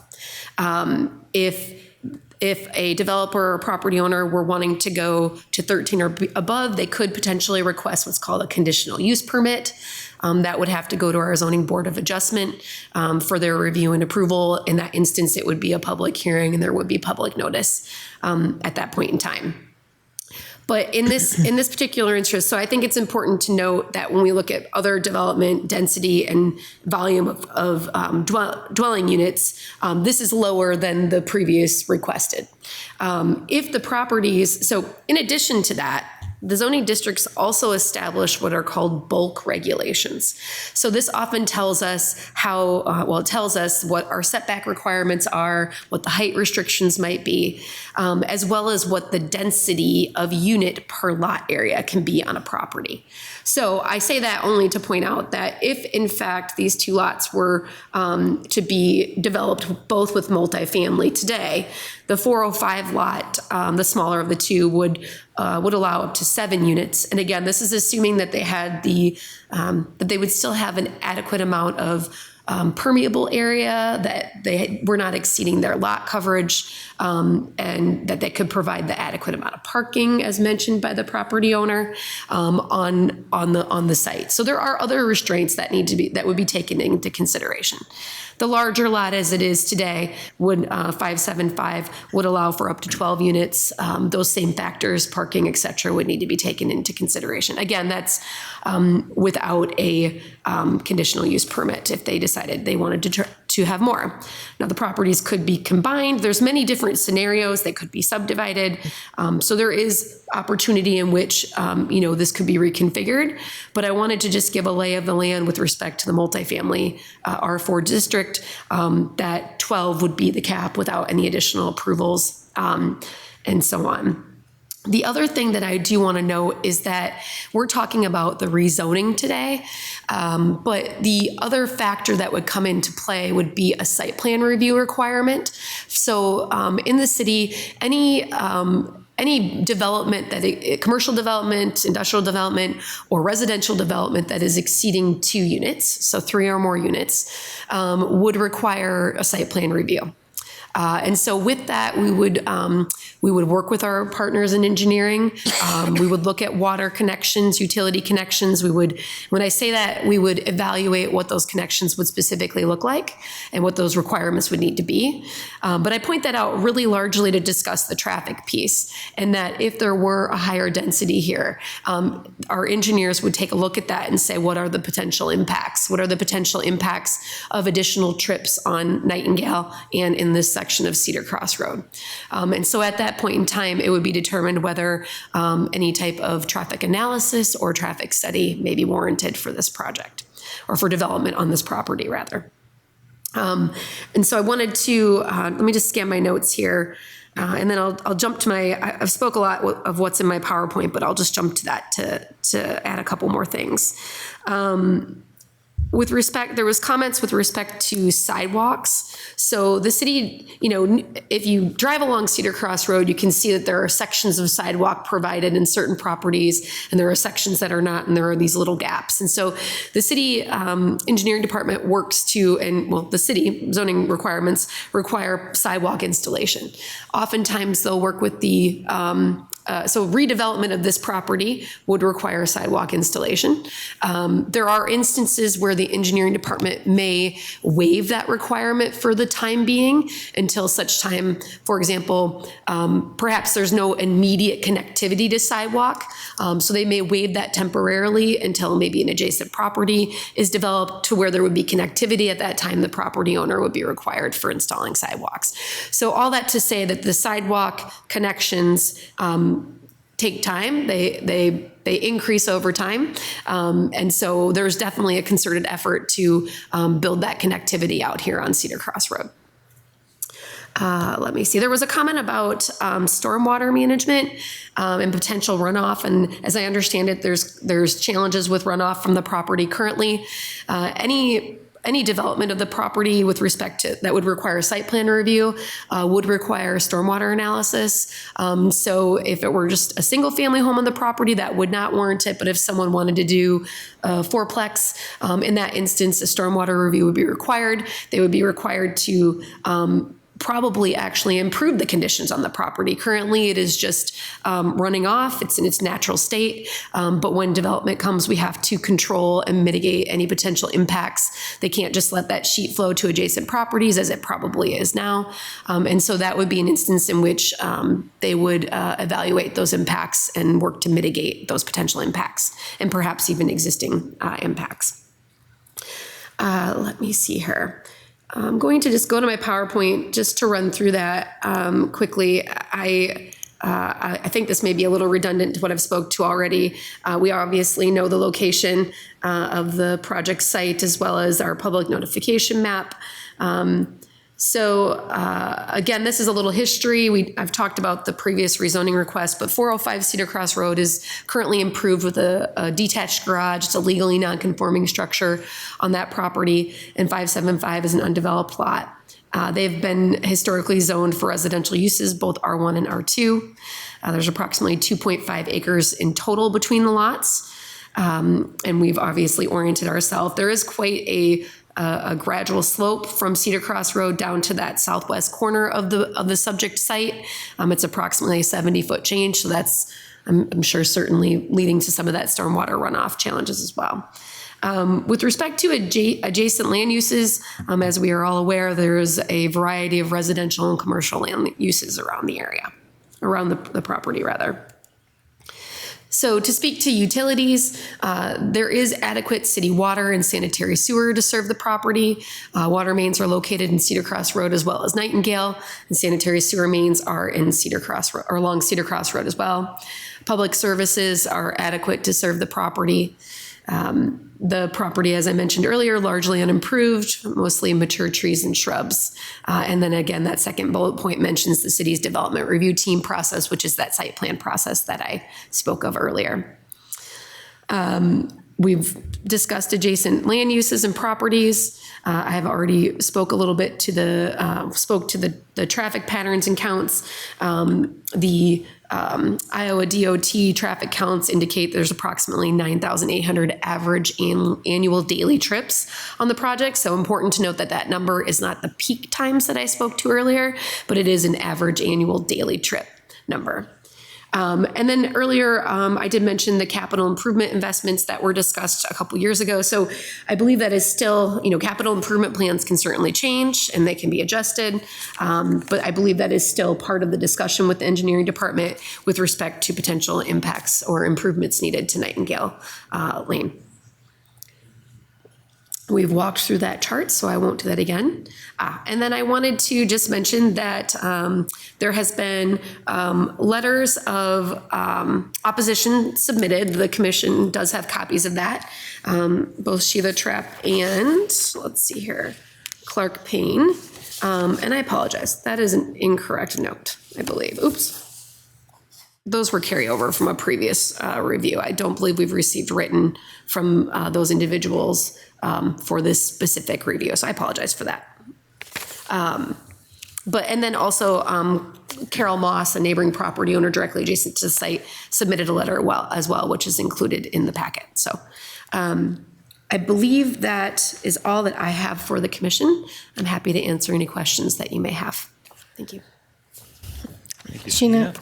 If a developer or property owner were wanting to go to 13 or above, they could potentially request what's called a conditional use permit. That would have to go to our zoning board of adjustment for their review and approval. In that instance, it would be a public hearing and there would be public notice at that point in time. But in this particular interest, so I think it's important to note that when we look at other development density and volume of dwelling units, this is lower than the previous requested. If the properties, so in addition to that, the zoning districts also establish what are called bulk regulations. So this often tells us how, it tells us what our setback requirements are, what the height restrictions might be, as well as what the density of unit per lot area can be on a property. So I say that only to point out that if in fact these 2 lots were to be developed both with multifamily today, the 405 lot, the smaller of the 2, would would allow up to 7 units. And again, this is assuming that they had that they would still have an adequate amount of permeable area, that they were not exceeding their lot coverage, and that they could provide the adequate amount of parking, as mentioned by the property owner, on the site. So there are other restraints that would be taken into consideration. The larger lot, as it is today, would 575 would allow for up to 12 units. Those same factors, parking, et cetera, would need to be taken into consideration. Again, that's without a conditional use permit if they decided they wanted to have more. Now, the properties could be combined. There's many different scenarios. They could be subdivided. So there is opportunity in which, this could be reconfigured. But I wanted to just give a lay of the land with respect to the multifamily R4 district, that 12 would be the cap without any additional approvals, and so on. The other thing that I do want to note is that we're talking about the rezoning today, but the other factor that would come into play would be a site plan review requirement. So in the city, any development commercial development, industrial development, or residential development that is exceeding 2 units, so 3 or more units, would require a site plan review. And so with that, we would work with our partners in engineering. We would look at water connections, utility connections. When I say that, we would evaluate what those connections would specifically look like and what those requirements would need to be. But I point that out really largely to discuss the traffic piece, and that if there were a higher density here, our engineers would take a look at that and say, what are the potential impacts? What are the potential impacts of additional trips on Nightingale and in this section of Cedar Cross Road? And so at that point in time, it would be determined whether any type of traffic analysis or traffic study may be warranted for this project, or for development on this property, rather. And so I wanted to, let me just scan my notes here, and then I'll jump to I've spoke a lot of what's in my PowerPoint, but I'll just jump to that to add a couple more things. There was comments with respect to sidewalks. So the city, if you drive along Cedar Cross Road, you can see that there are sections of sidewalk provided in certain properties, and there are sections that are not, and there are these little gaps. And so the city engineering department works the city zoning requirements require sidewalk installation. Oftentimes they'll work with so redevelopment of this property would require sidewalk installation. There are instances where the engineering department may waive that requirement for the time being until such time, for example, perhaps there's no immediate connectivity to sidewalk. So they may waive that temporarily until maybe an adjacent property is developed to where there would be connectivity. At that time, the property owner would be required for installing sidewalks. So all that to say that the sidewalk connections take time. They increase over time. And so there's definitely a concerted effort to build that connectivity out here on Cedar Cross Road. Let me see. There was a comment about stormwater management and potential runoff. And as I understand it, there's challenges with runoff from the property currently. Any development of the property with respect to that would require a site plan review would require stormwater analysis. So if it were just a single family home on the property, that would not warrant it. But if someone wanted to do a fourplex, in that instance, a stormwater review would be required. They would be required to probably actually improve the conditions on the property. Currently, it is just running off. It's in its natural state. But when development comes, we have to control and mitigate any potential impacts. They can't just let that sheet flow to adjacent properties, as it probably is now. And so that would be an instance in which they would evaluate those impacts and work to mitigate those potential impacts, and perhaps even existing impacts. Let me see here. I'm going to just go to my PowerPoint just to run through that quickly. I think this may be a little redundant to what I've spoke to already. We obviously know the location of the project site as well as our public notification map. So again, this is a little history. I've talked about the previous rezoning request, but 405 Cedar Cross Road is currently improved with a detached garage. It's a legally non-conforming structure on that property, and 575 is an undeveloped lot. They've been historically zoned for residential uses, both R1 and R2. There's approximately 2.5 acres in total between the lots. And we've obviously oriented ourselves. There is quite a gradual slope from Cedar Cross Road down to that southwest corner of the subject site. It's approximately a 70-foot change, so that's, I'm sure, certainly leading to some of that stormwater runoff challenges as well. With respect to adjacent land uses, as we are all aware, there is a variety of residential and commercial land uses around the area, around the property rather. So to speak to utilities, there is adequate city water and sanitary sewer to serve the property. Water mains are located in Cedar Cross Road as well as Nightingale, and sanitary sewer mains are in Cedar Cross or along Cedar Cross Road as well. Public services are adequate to serve the property. The property, as I mentioned earlier, largely unimproved, mostly mature trees and shrubs. And then again, that second bullet point mentions the city's development review team process, which is that site plan process that I spoke of earlier. We've discussed adjacent land uses and properties. I have already spoke a little bit to the traffic patterns and counts. The Iowa DOT traffic counts indicate there's approximately 9,800 average annual daily trips on the project. So important to note that that number is not the peak times that I spoke to earlier, but it is an average annual daily trip number. And then earlier, I did mention the capital improvement investments that were discussed a couple years ago. So I believe that is still, capital improvement plans can certainly change and they can be adjusted. But I believe that is still part of the discussion with the engineering department with respect to potential impacts or improvements needed to Nightingale Lane. We've walked through that chart, so I won't do that again. And then I wanted to just mention that there has been letters of opposition submitted. The commission does have copies of that. Both Sheila Trapp and, let's see here, Clark Payne. And I apologize, that is an incorrect note, I believe. Oops. Those were carryover from a previous review. I don't believe we've received written from those individuals for this specific review, so I apologize for that. And then also Carol Moss, a neighboring property owner directly adjacent to the site, submitted a letter as well, which is included in the packet. So I believe that is all that I have for the commission. I'm happy to answer any questions that you may have. Thank you. Thank you, Sheena.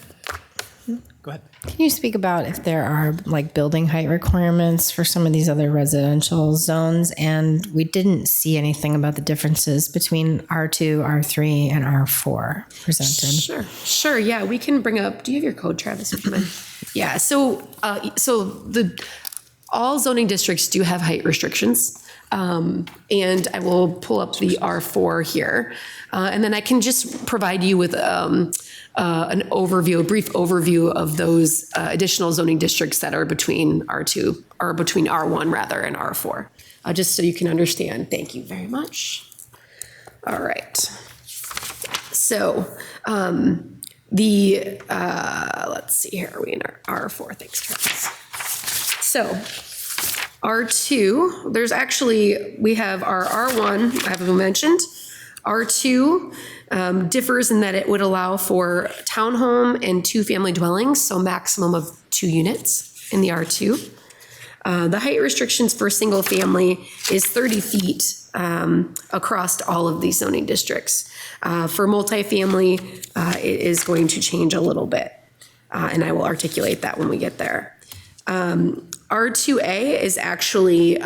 Go ahead. Can you speak about if there are building height requirements for some of these other residential zones? And we didn't see anything about the differences between R2, R3, and R4 presented. Sure. Yeah, we can bring up. Do you have your code, Travis? Would you mind? Yeah. So all zoning districts do have height restrictions. And I will pull up the R4 here. And then I can just provide you with an overview, a brief overview of those additional zoning districts that are between R2, or between R1 rather, and R4, just so you can understand. Thank you very much. All right. So let's see here, are we in our R4? Thanks, Travis. So R2, we have our R1, I haven't mentioned. R2 differs in that it would allow for townhome and two-family dwellings, so maximum of 2 units in the R2. The height restrictions for single family is 30 feet across all of these zoning districts. For multifamily, it is going to change a little bit, and I will articulate that when we get there. R2A is actually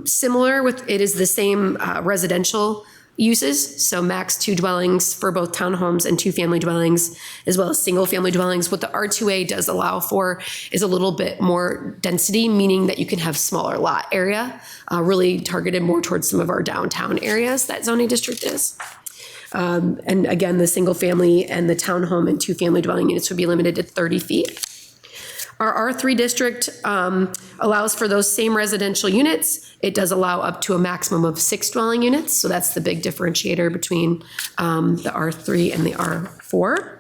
similar it is the same residential uses, so max 2 dwellings for both townhomes and two-family dwellings, as well as single-family dwellings. What the R2A does allow for is a little bit more density, meaning that you can have smaller lot area, really targeted more towards some of our downtown areas that zoning district is. And again, the single-family and the townhome and two-family dwelling units would be limited to 30 feet. Our R3 district allows for those same residential units. It does allow up to a maximum of 6 dwelling units. So that's the big differentiator between the R3 and the R4.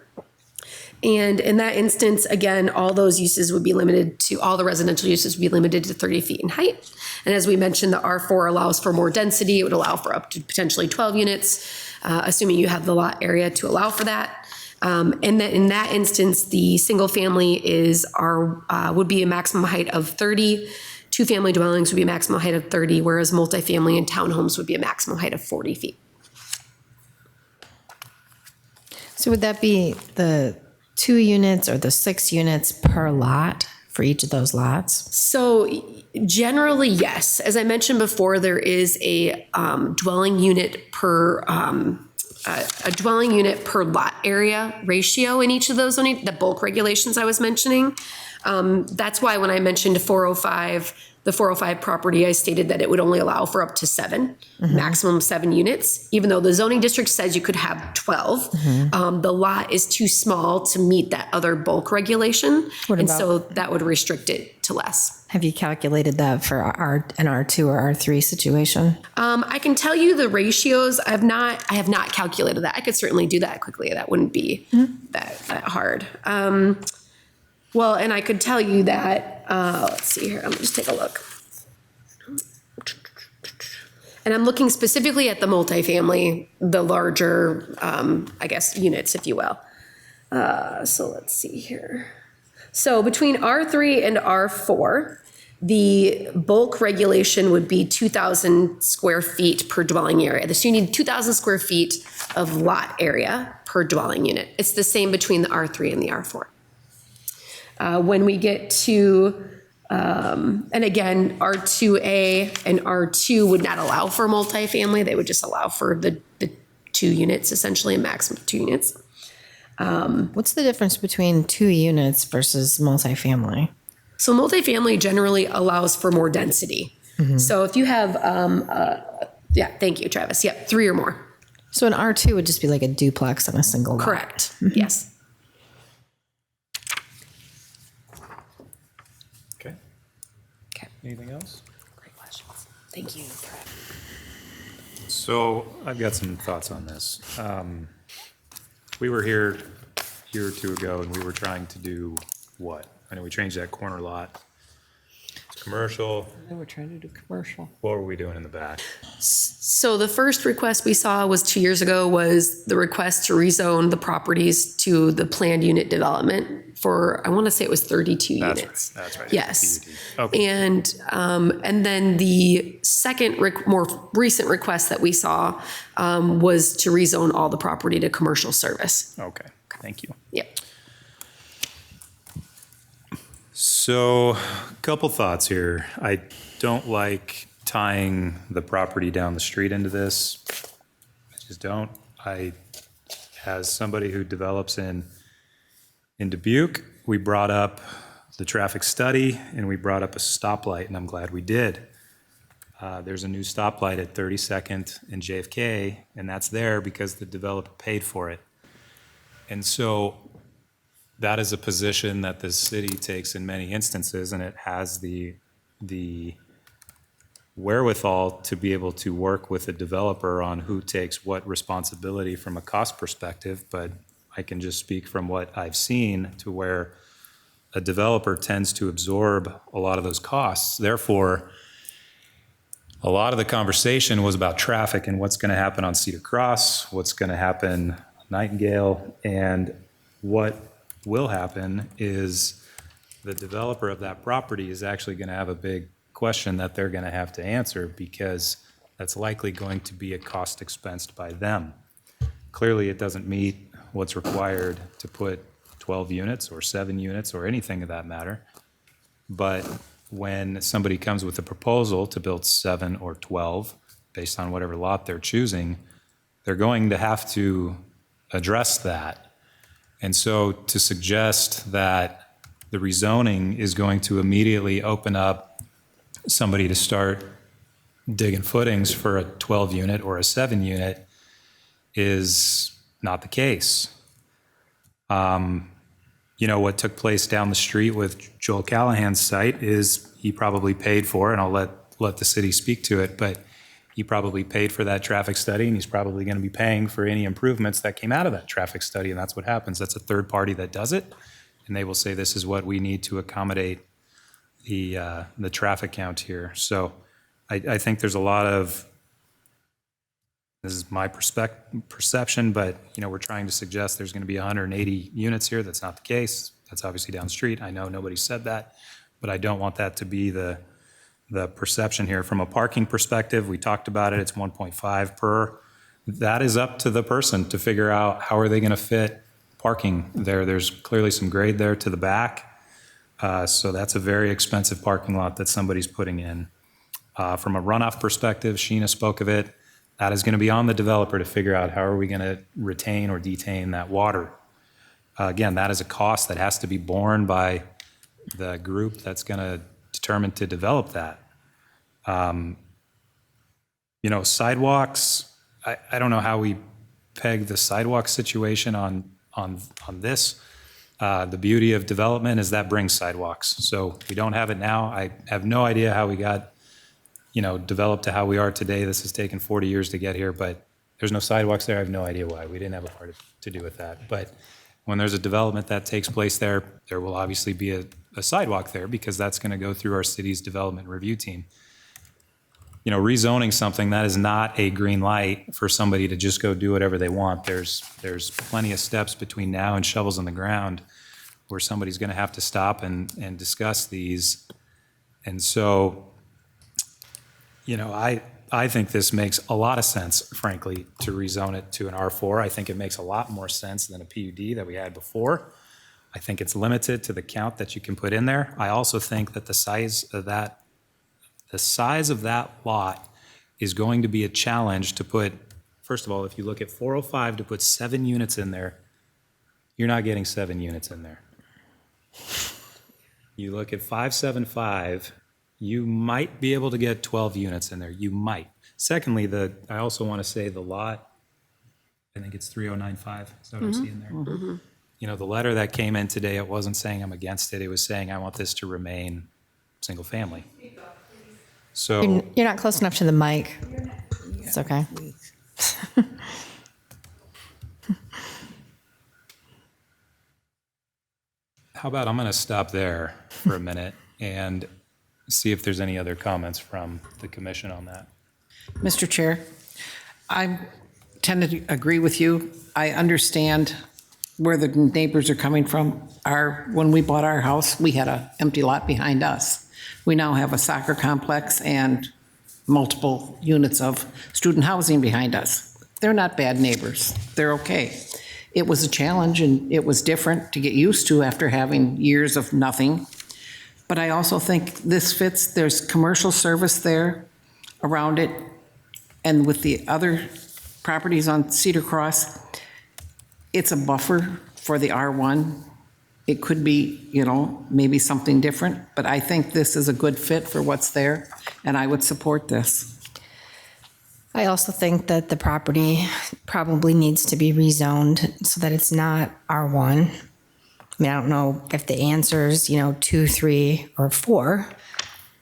And in that instance, again, all those uses would be limited to, all the residential uses would be limited to 30 feet in height. And as we mentioned, the R4 allows for more density. It would allow for up to potentially 12 units. assuming you have the lot area to allow for that. And that in that instance, the single family would be a maximum height of 30. Two-family dwellings would be a maximum height of 30, whereas multifamily and townhomes would be a maximum height of 40 feet. So would that be the 2 units or the 6 units per lot for each of those lots? So generally, yes. As I mentioned before, there is a dwelling unit per lot area ratio in each of those, the bulk regulations I was mentioning. That's why when I mentioned 405, the 405 property, I stated that it would only allow for up to 7, maximum 7 units, even though the zoning district says you could have 12. The lot is too small to meet that other bulk regulation. So that would restrict it to less. Have you calculated that for an R2 or R3 situation? I can tell you the ratios. I have not calculated that. I could certainly do that quickly. That wouldn't be that hard. Well, and I could tell you that, let's see here, let me just take a look. And I'm looking specifically at the multifamily, the larger, I guess, units, if you will. So let's see here. So between R3 and R4, the bulk regulation would be 2,000 square feet per dwelling area. So you need 2,000 square feet of lot area per dwelling unit. It's the same between the R3 and the R4. When we get to, and again, R2A and R2 would not allow for multifamily. They would just allow for the 2 units, essentially a maximum of 2 units. What's the difference between 2 units versus multifamily? So multifamily generally allows for more density. So if you have, thank you, Travis. Yep, 3 or more. So an R2 would just be like a duplex on a single lot. Correct. Yes. Anything else? Great questions. Thank you. So I've got some thoughts on this. We were here a year or 2 ago, and we were trying to do what? I know we changed that corner lot. It's commercial. They were trying to do commercial. What were we doing in the back? So the first request we saw was 2 years ago was the request to rezone the properties to the planned unit development for, I want to say it was 32 units. That's right. Yes. Okay. And then the second more recent request that we saw was to rezone all the property to commercial service. Okay, thank you. Yep. So, a couple thoughts here. I don't like tying the property down the street into this. I just don't. As somebody who develops in Dubuque, we brought up the traffic study and we brought up a stoplight, and I'm glad we did. There's a new stoplight at 32nd and JFK, and that's there because the developer paid for it. And so that is a position that the city takes in many instances, and it has the wherewithal to be able to work with a developer on who takes what responsibility from a cost perspective. But I can just speak from what I've seen to where a developer tends to absorb a lot of those costs. Therefore, a lot of the conversation was about traffic and what's going to happen on Cedar Cross, what's going to happen on Nightingale, and what will happen is the developer of that property is actually going to have a big question that they're going to have to answer, because that's likely going to be a cost expensed by them. Clearly, it doesn't meet what's required to put 12 units or 7 units or anything of that matter. But when somebody comes with a proposal to build 7 or 12, based on whatever lot they're choosing, they're going to have to address that. And so to suggest that the rezoning is going to immediately open up somebody to start digging footings for a 12 unit or a 7 unit is not the case. What took place down the street with Joel Callahan's site is he probably paid for, and I'll let the city speak to it, but he probably paid for that traffic study, and he's probably going to be paying for any improvements that came out of that traffic study, and that's what happens. That's a third party that does it, and they will say this is what we need to accommodate the traffic count here. So I think there's a lot of this is my perception, but, we're trying to suggest there's going to be 180 units here. That's not the case. That's obviously down the street. I know nobody said that, but I don't want that to be the perception here. From a parking perspective, we talked about it, it's 1.5 per. That is up to the person to figure out how are they going to fit parking there. There's clearly some grade there to the back. So that's a very expensive parking lot that somebody's putting in. From a runoff perspective, Sheena spoke of it. That is going to be on the developer to figure out how are we going to retain or detain that water. Again, that is a cost that has to be borne by the group that's going to determine to develop that. Sidewalks, I don't know how we peg the sidewalk situation on this. The beauty of development is that brings sidewalks. So we don't have it now. I have no idea how we got, developed to how we are today. This has taken 40 years to get here, but there's no sidewalks there. I have no idea why. We didn't have a part to do with that. But when there's a development that takes place there, there will obviously be a sidewalk there because that's going to go through our city's development review team. Rezoning something, that is not a green light for somebody to just go do whatever they want. There's plenty of steps between now and shovels in the ground where somebody's going to have to stop and discuss these. And so, I think this makes a lot of sense, frankly, to rezone it to an R4. I think it makes a lot more sense than a PUD that we had before. I think it's limited to the count that you can put in there. I also think that the size of that lot is going to be a challenge to put, first of all, if you look at 405 to put 7 units in there, you're not getting 7 units in there. You look at 575, you might be able to get 12 units in there. You might. Secondly, I also want to say the lot, I think it's 3095. Is that what I'm seeing there? Mm-hmm. The letter that came in today, it wasn't saying I'm against it. It was saying I want this to remain single family. So You're not close enough to the mic. It's okay. how about I'm going to stop there for a minute and see if there's any other comments from the commission on that. Mr. Chair, I tend to agree with you. I understand where the neighbors are coming from. When we bought our house, we had an empty lot behind us. We now have a soccer complex and multiple units of student housing behind us. They're not bad neighbors. They're okay. It was a challenge and it was different to get used to after having years of nothing. But I also think this fits. There's commercial service there around it. And with the other properties on Cedar Cross, it's a buffer for the R1. It could be, maybe something different, but I think this is a good fit for what's there, and I would support this. I also think that the property probably needs to be rezoned so that it's not R1. I don't know if the answer is, 2, 3, or 4,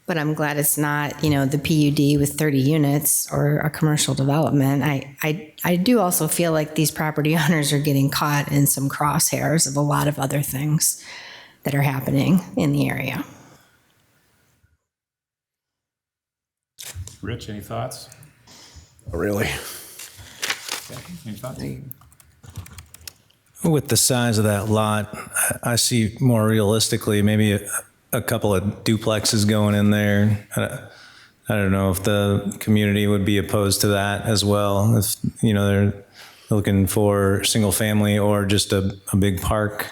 but I'm glad it's not, the PUD with 30 units or a commercial development. I do also feel like these property owners are getting caught in some crosshairs of a lot of other things that are happening in the area. Rich, any thoughts? Really? Okay, any thoughts? With the size of that lot, I see more realistically maybe a couple of duplexes going in there. I don't know if the community would be opposed to that as well. If, they're looking for single family or just a big park.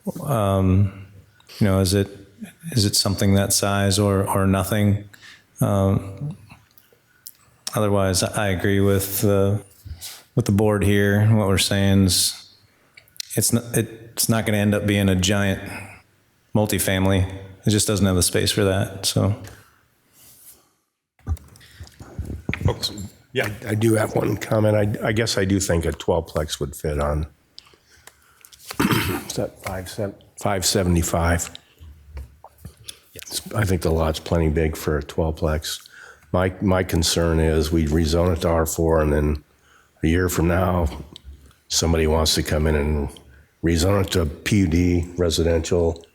Is it something that size or nothing? Otherwise, I agree with the board here. What we're saying is it's not going to end up being a giant multifamily. It just doesn't have the space for that. So, yeah, I do have one comment. I guess I do think a 12-plex would fit on. Is that 575? Yes. I think the lot's plenty big for a 12-plex. My concern is we rezone it to R4, and then a year from now, somebody wants to come in and rezone it to PUD residential.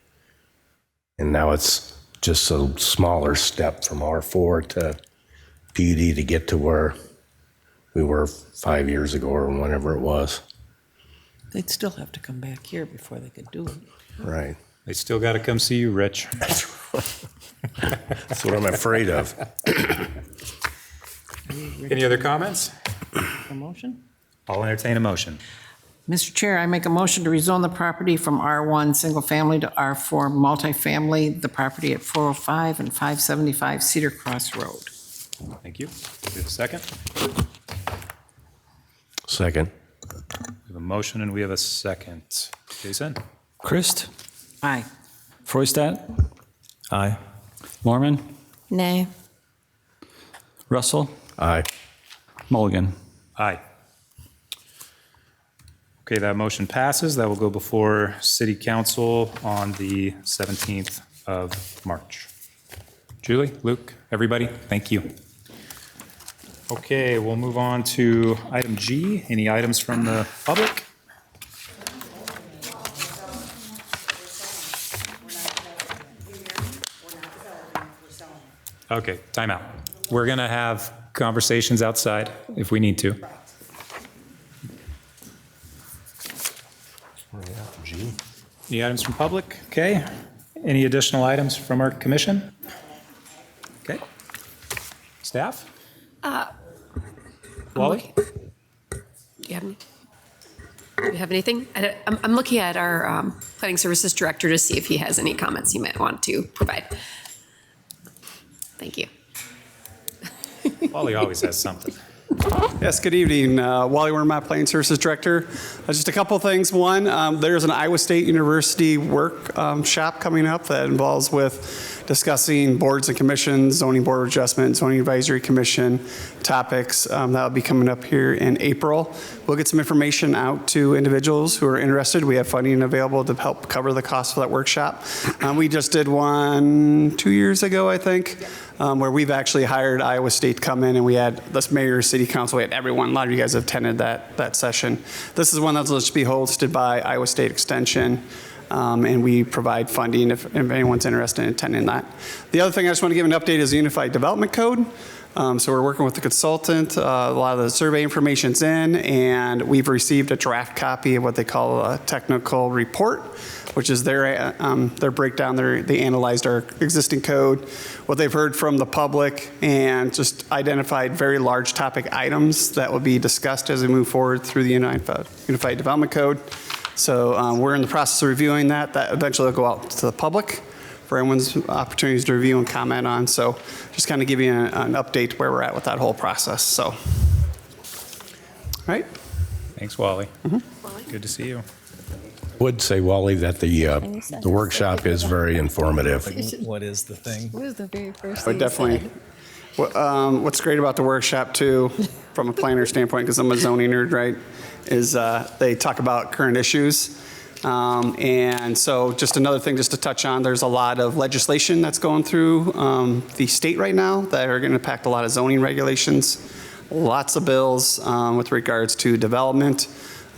And now it's just a smaller step from R4 to PUD to get to where we were 5 years ago or whenever it was. They'd still have to come back here before they could do it. Right. They still got to come see you, Rich. That's what I'm afraid of. Any other comments? A motion? I'll entertain a motion. Mr. Chair, I make a motion to rezone the property from R1 Single Family to R4 Multifamily, the property at 405 and 575 Cedar Cross Road. Thank you. We have a second. Second. We have a motion and we have a second. Jason? Christ? Aye. Froistat? Aye. Mormon? Nay. Russell? Aye. Mulligan? Aye. Okay, that motion passes. That will go before City Council on the 17th of March. Julie, Luke, everybody, thank you. Okay, we'll move on to item G. Any items from the public? Okay, time out. We're going to have conversations outside if we need to. Any items from public? Okay. Any additional items from our commission? Okay. Staff? Wally? Do you have anything? I'm looking at our planning services director to see if he has any comments he might want to provide. Thank you. Wally always has something. Yes, good evening. Wally Werma, Planning Services Director. Just a couple things. One, there's an Iowa State University workshop coming up that involves with discussing boards and commissions, zoning board of adjustment, zoning advisory commission topics. That'll be coming up here in April. We'll get some information out to individuals who are interested. We have funding available to help cover the cost for that workshop. We just did one 2 years ago, I think. Where we've actually hired Iowa State to come in, and we had this mayor, city council, we had everyone. A lot of you guys have attended that session. This is one that's going to be hosted by Iowa State Extension, and we provide funding if anyone's interested in attending that. The other thing I just want to give an update is the Unified Development Code. So we're working with the consultant. A lot of the survey information's in, and we've received a draft copy of what they call a technical report, which is their breakdown. They analyzed our existing code, what they've heard from the public, and just identified very large topic items that will be discussed as we move forward through the Unified Development Code. So we're in the process of reviewing that. That eventually will go out to the public for everyone's opportunities to review and comment on. So just kind of give you an update where we're at with that whole process. So, all right. Thanks, Wally. Good to see you. Would say, Wally, that the workshop is very informative. What is the thing? What was the very first But definitely, what's great about the workshop too, from a planner standpoint, because I'm a zoning nerd, right, is they talk about current issues. And so just another thing just to touch on, there's a lot of legislation that's going through the state right now that are going to impact a lot of zoning regulations. Lots of bills with regards to development,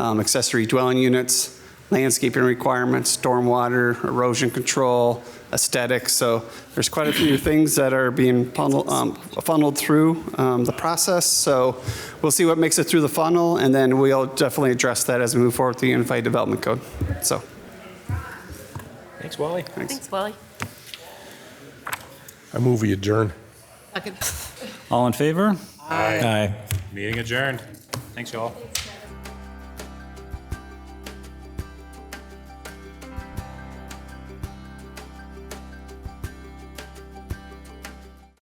accessory dwelling units, landscaping requirements, stormwater, erosion control, aesthetics. So there's quite a few things that are being funneled through the process. So we'll see what makes it through the funnel, and then we'll definitely address that as we move forward with the Unified Development Code. So. Thanks, Wally. Thanks, Wally. I move we adjourn. All in favor? Aye. Meeting adjourned. Thanks, y'all.